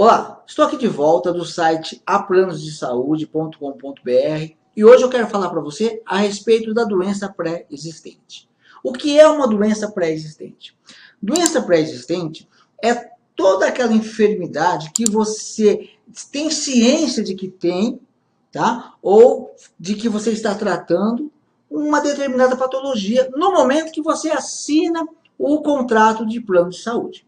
Olá, estou aqui de volta do site aplanosdesaude.com.br e hoje eu quero falar para você a respeito da doença pré-existente. O que é uma doença pré-existente? Doença pré-existente é toda aquela enfermidade que você tem ciência de que tem, tá? Ou de que você está tratando uma determinada patologia no momento que você assina o contrato de plano de saúde.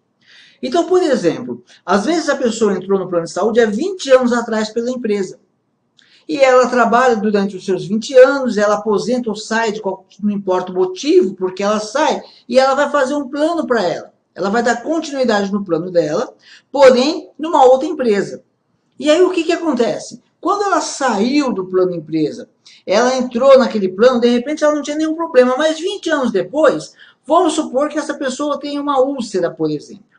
Então, por exemplo, às vezes a pessoa entrou no plano de saúde há 20 anos atrás pela empresa. E ela trabalha durante os seus 20 anos, ela aposenta ou sai, não importa o motivo, porque ela sai, e ela vai fazer um plano para ela. Ela vai dar continuidade no plano dela, porém, numa outra empresa. E aí o que acontece? Quando ela saiu do plano empresa, ela entrou naquele plano, de repente ela não tinha nenhum problema, mas 20 anos depois, vamos supor que essa pessoa tenha uma úlcera, por exemplo.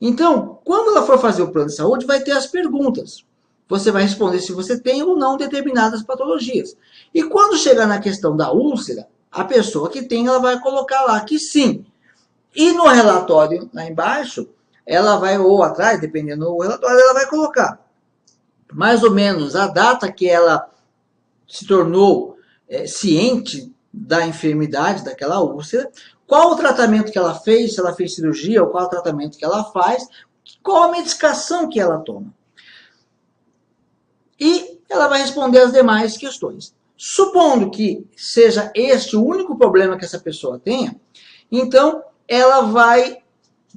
Então, quando ela for fazer o plano de saúde, vai ter as perguntas. Você vai responder se você tem ou não determinadas patologias. E quando chegar na questão da úlcera, a pessoa que tem, ela vai colocar lá que sim. E no relatório, lá embaixo, ela vai, ou atrás, dependendo do relatório, ela vai colocar mais ou menos a data que ela se tornou ciente da enfermidade, daquela úlcera, qual o tratamento que ela fez, se ela fez cirurgia, ou qual o tratamento que ela faz, qual a medicação que ela toma. E ela vai responder as demais questões. Supondo que seja este o único problema que essa pessoa tenha, então ela vai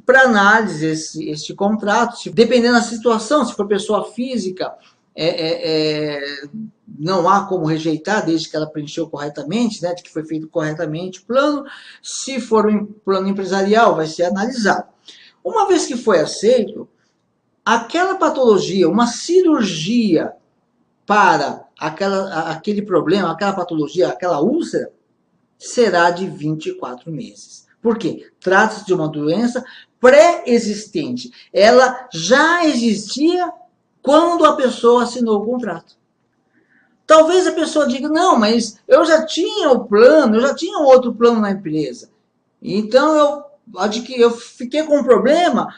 para análise este contrato, dependendo da situação, se for pessoa física, não há como rejeitar, desde que ela preencheu corretamente, né, de que foi feito corretamente o plano. Se for um plano empresarial, vai ser analisado. Uma vez que foi aceito, aquela patologia, uma cirurgia para aquele problema, aquela patologia, aquela úlcera, será de 24 meses. Por quê? Trata-se de uma doença pré-existente. Ela já existia quando a pessoa assinou o contrato. Talvez a pessoa diga, não, mas eu já tinha o plano, eu já tinha outro plano na empresa. Então eu fiquei com um problema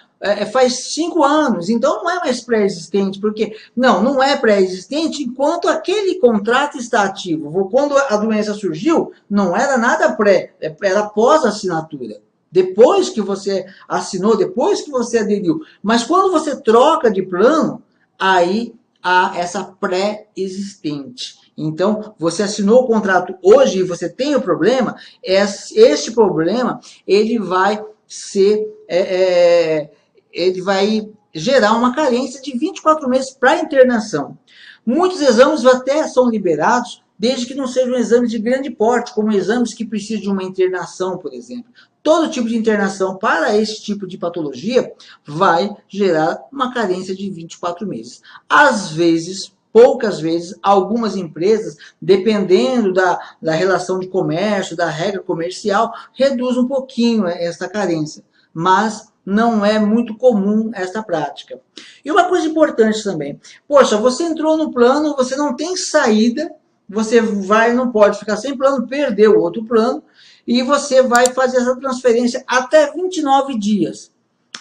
faz 5 anos, então não é mais pré-existente, porque não é pré-existente enquanto aquele contrato está ativo. Quando a doença surgiu, não era nada pré, era pós-assinatura. Depois que você assinou, depois que você aderiu. Mas quando você troca de plano, aí há essa pré-existente. Então, você assinou o contrato hoje e você tem o problema, este problema, ele vai ser, ele vai gerar uma carência de 24 meses para internação. Muitos exames até são liberados, desde que não sejam exames de grande porte, como exames que precisam de uma internação, por exemplo. Todo tipo de internação para esse tipo de patologia vai gerar uma carência de 24 meses. Às vezes, poucas vezes, algumas empresas, dependendo da relação de comércio, da regra comercial, reduz um pouquinho essa carência. Mas não é muito comum essa prática. E uma coisa importante também, poxa, você entrou no plano, você não tem saída, você não pode ficar sem plano, perdeu outro plano, e você vai fazer essa transferência até 29 dias.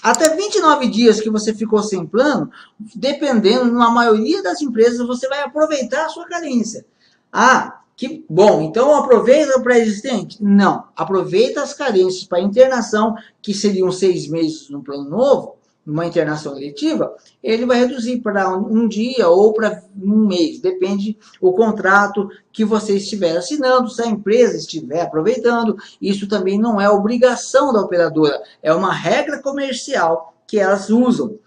Até 29 dias que você ficou sem plano, dependendo, na maioria das empresas, você vai aproveitar a sua carência. Ah, que bom, então aproveita o pré-existente? Não, aproveita as carências para internação, que seriam 6 meses no plano novo, numa internação eletiva, ele vai reduzir para um dia ou para um mês, depende do contrato que você estiver assinando, se a empresa estiver aproveitando. Isso também não é obrigação da operadora, é uma regra comercial que elas usam.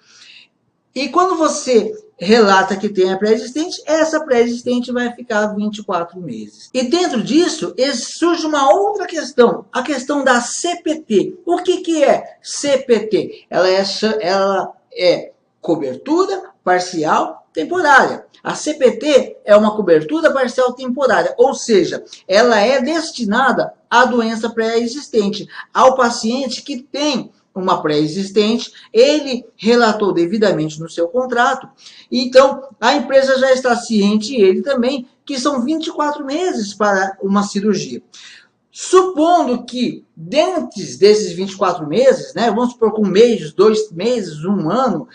E quando você relata que tem a pré-existente, essa pré-existente vai ficar 24 meses. E dentro disso, surge uma outra questão, a questão da CPT. O que é CPT? Ela é cobertura parcial temporária. A CPT é uma cobertura parcial temporária, ou seja, ela é destinada à doença pré-existente, ao paciente que tem uma pré-existente, ele relatou devidamente no seu contrato, então a empresa já está ciente, ele também, que são 24 meses para uma cirurgia. Supondo que dentro desses 24 meses, né, vamos supor com um mês, 2 meses, um ano,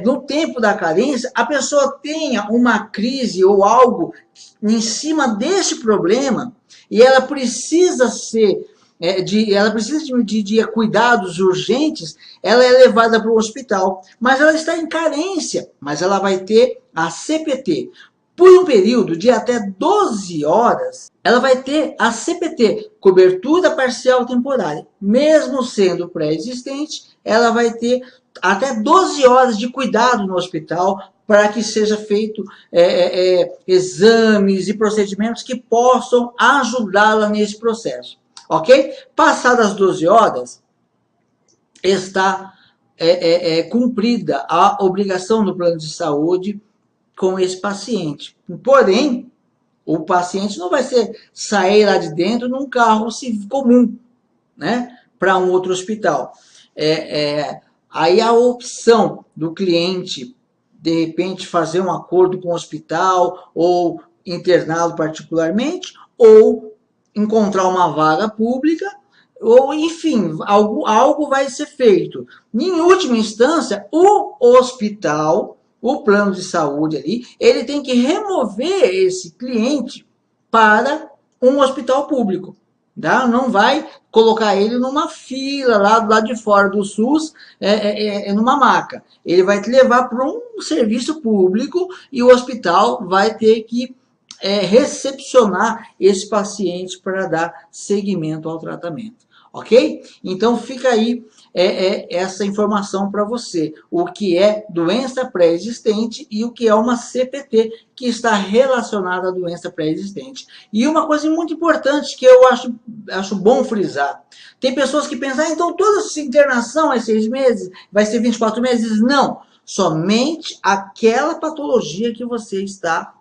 no tempo da carência, a pessoa tenha uma crise ou algo em cima desse problema e ela precisa ser ela precisa de cuidados urgentes, ela é levada para o hospital, mas ela está em carência, mas ela vai ter a CPT. Por um período de até 12 horas, ela vai ter a CPT, cobertura parcial temporária. Mesmo sendo pré-existente, ela vai ter até 12 horas de cuidado no hospital para que seja feito exames e procedimentos que possam ajudá-la nesse processo. Ok? Passadas as 12 horas, está cumprida a obrigação do plano de saúde com esse paciente. Porém, o paciente não vai sair lá de dentro num carro comum, né, para um outro hospital. Aí a opção do cliente, de repente, fazer um acordo com o hospital ou interná-lo particularmente, ou encontrar uma vaga pública, ou enfim, algo vai ser feito. Em última instância, o hospital, o plano de saúde ali, ele tem que remover esse cliente para um hospital público. Tá? Não vai colocar ele numa fila lá do lado de fora do SUS, numa maca. Ele vai te levar para um serviço público e o hospital vai ter que recepcionar esse paciente para dar seguimento ao tratamento. Ok? Então fica aí essa informação para você. O que é doença pré-existente e o que é uma CPT, que está relacionada à doença pré-existente. E uma coisa muito importante que eu acho bom frisar. Tem pessoas que pensam, então toda essa internação é 6 meses, vai ser 24 meses. Não. Somente aquela patologia que você está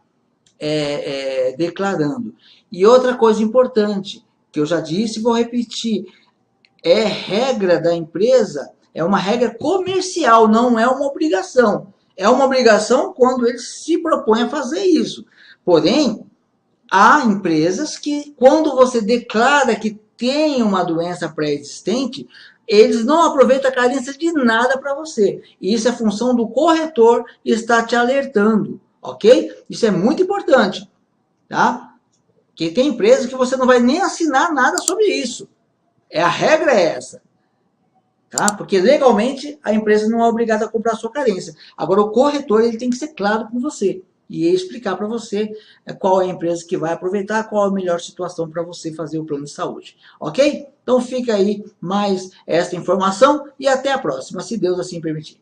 declarando. E outra coisa importante, que eu já disse e vou repetir, é regra da empresa, é uma regra comercial, não é uma obrigação. É uma obrigação quando ele se propõe a fazer isso. Porém, há empresas que, quando você declara que tem uma doença pré-existente, eles não aproveitam a carência de nada para você. E isso é função do corretor estar te alertando, ok? Isso é muito importante, tá? Porque tem empresas que você não vai nem assinar nada sobre isso. A regra é essa, tá? Porque legalmente a empresa não é obrigada a comprar a sua carência. Agora o corretor ele tem que ser claro com você e explicar para você qual é a empresa que vai aproveitar, qual é a melhor situação para você fazer o plano de saúde, ok? Então fica aí mais esta informação e até a próxima, se Deus assim permitir.